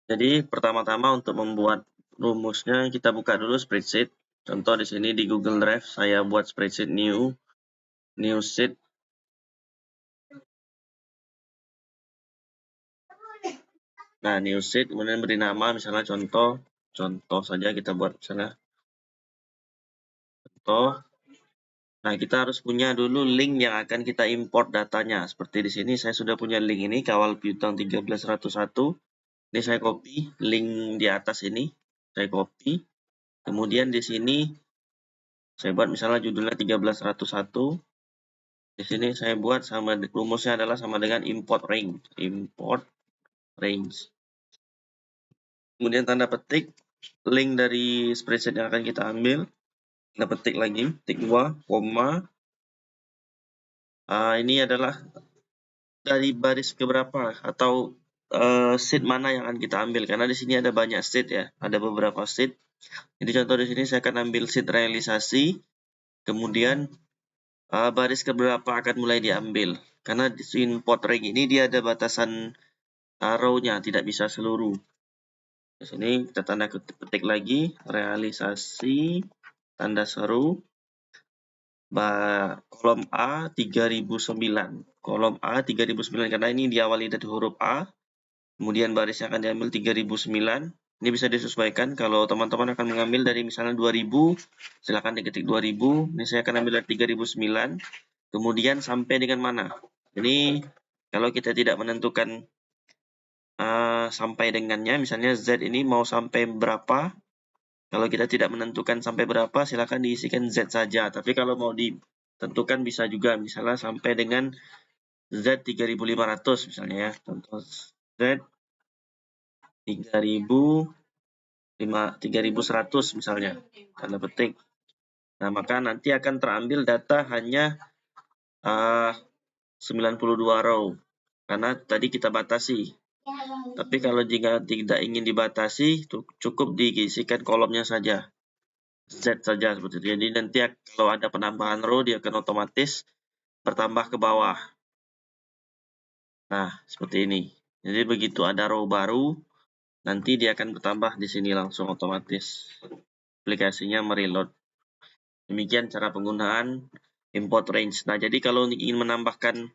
Jadi pertama-tama untuk membuat rumusnya kita buka dulu spreadsheet. Contoh di sini di Google Drive saya buat spreadsheet new sheet. Nah, new sheet kemudian beri nama misalnya contoh saja kita buat misalnya contoh. Nah, kita harus punya dulu link yang akan kita import datanya. Seperti di sini saya sudah punya link ini kawal piutang 13101. Ini saya copy link di atas ini. Saya copy. Kemudian di sini saya buat misalnya judulnya 13101. Di sini saya buat rumusnya adalah sama dengan import range. Import range. Kemudian tanda petik link dari spreadsheet yang akan kita ambil. Tanda petik lagi, tik 2, koma. Ini adalah dari baris keberapa atau sheet mana yang akan kita ambil, karena di sini ada banyak sheet ya, ada beberapa sheet. Jadi contoh di sini saya akan ambil sheet realisasi, kemudian baris keberapa akan mulai diambil, karena di import range ini dia ada batasan row-nya, tidak bisa seluruh. Di sini kita tanda petik lagi realisasi tanda seru. Kolom A 3009. Kolom A 3009 karena ini diawali dari huruf A. Kemudian barisnya akan diambil 3009. Ini bisa disesuaikan kalau teman-teman akan mengambil dari misalnya 2000, silakan diketik 2000. Ini saya akan ambil dari 3009. Kemudian sampai dengan mana? Ini kalau kita tidak menentukan sampai dengannya, misalnya Z ini mau sampai berapa? Kalau kita tidak menentukan sampai berapa, silakan diisikan Z saja. Tapi kalau mau ditentukan bisa juga, misalnya sampai dengan Z 3500 misalnya ya. Contoh Z 3100 misalnya. Tanda petik. Nah, maka nanti akan terambil data hanya 92 row. Karena tadi kita batasi. Tapi kalau jika tidak ingin dibatasi, cukup diisikan kolomnya saja. Z saja seperti itu. Jadi nanti kalau ada penambahan row dia akan otomatis bertambah ke bawah. Nah, seperti ini. Jadi begitu ada row baru, nanti dia akan bertambah di sini langsung otomatis. Aplikasinya mereload. Demikian cara penggunaan import range. Nah, jadi kalau ingin menambahkan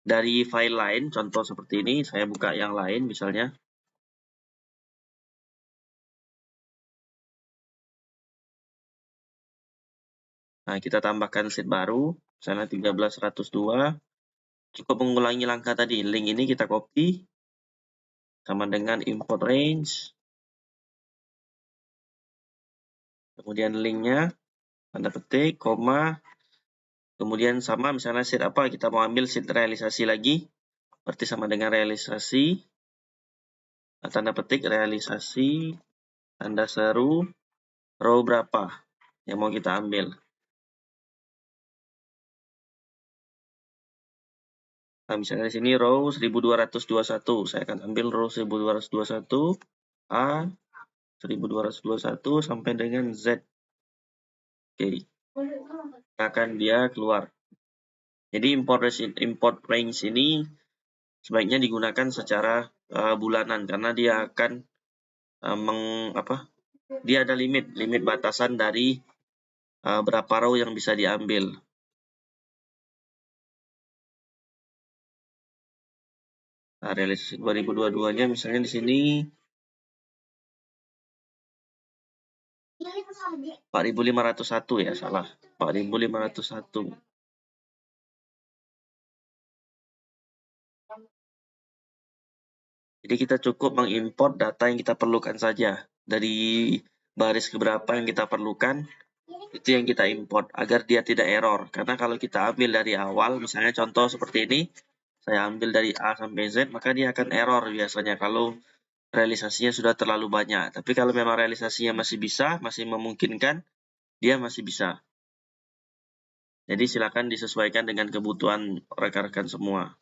dari file lain, contoh seperti ini, saya buka yang lain misalnya. Nah, kita tambahkan sheet baru, misalnya 13102. Cukup mengulangi langkah tadi. Link ini kita copy, sama dengan import range. Kemudian linknya, tanda petik, koma. Kemudian sama, misalnya sheet apa, kita mau ambil sheet realisasi lagi. Berarti sama dengan realisasi. Tanda petik, realisasi, tanda seru, row berapa yang mau kita ambil. Nah, misalnya di sini row 1221. Saya akan ambil row 1221 A 1221 sampai dengan Z. Oke. Akan dia keluar. Jadi import range ini sebaiknya digunakan secara bulanan karena dia akan dia ada limit batasan dari berapa row yang bisa diambil. Nah, realisasi 2022-nya misalnya di sini 4501 ya, salah. 4501. Jadi kita cukup mengimport data yang kita perlukan saja. Dari baris keberapa yang kita perlukan, itu yang kita import agar dia tidak error. Karena kalau kita ambil dari awal, misalnya contoh seperti ini, saya ambil dari A sampai Z, maka dia akan error biasanya kalau realisasinya sudah terlalu banyak. Tapi kalau memang realisasinya masih bisa, masih memungkinkan, dia masih bisa. Jadi silakan disesuaikan dengan kebutuhan rekan-rekan semua.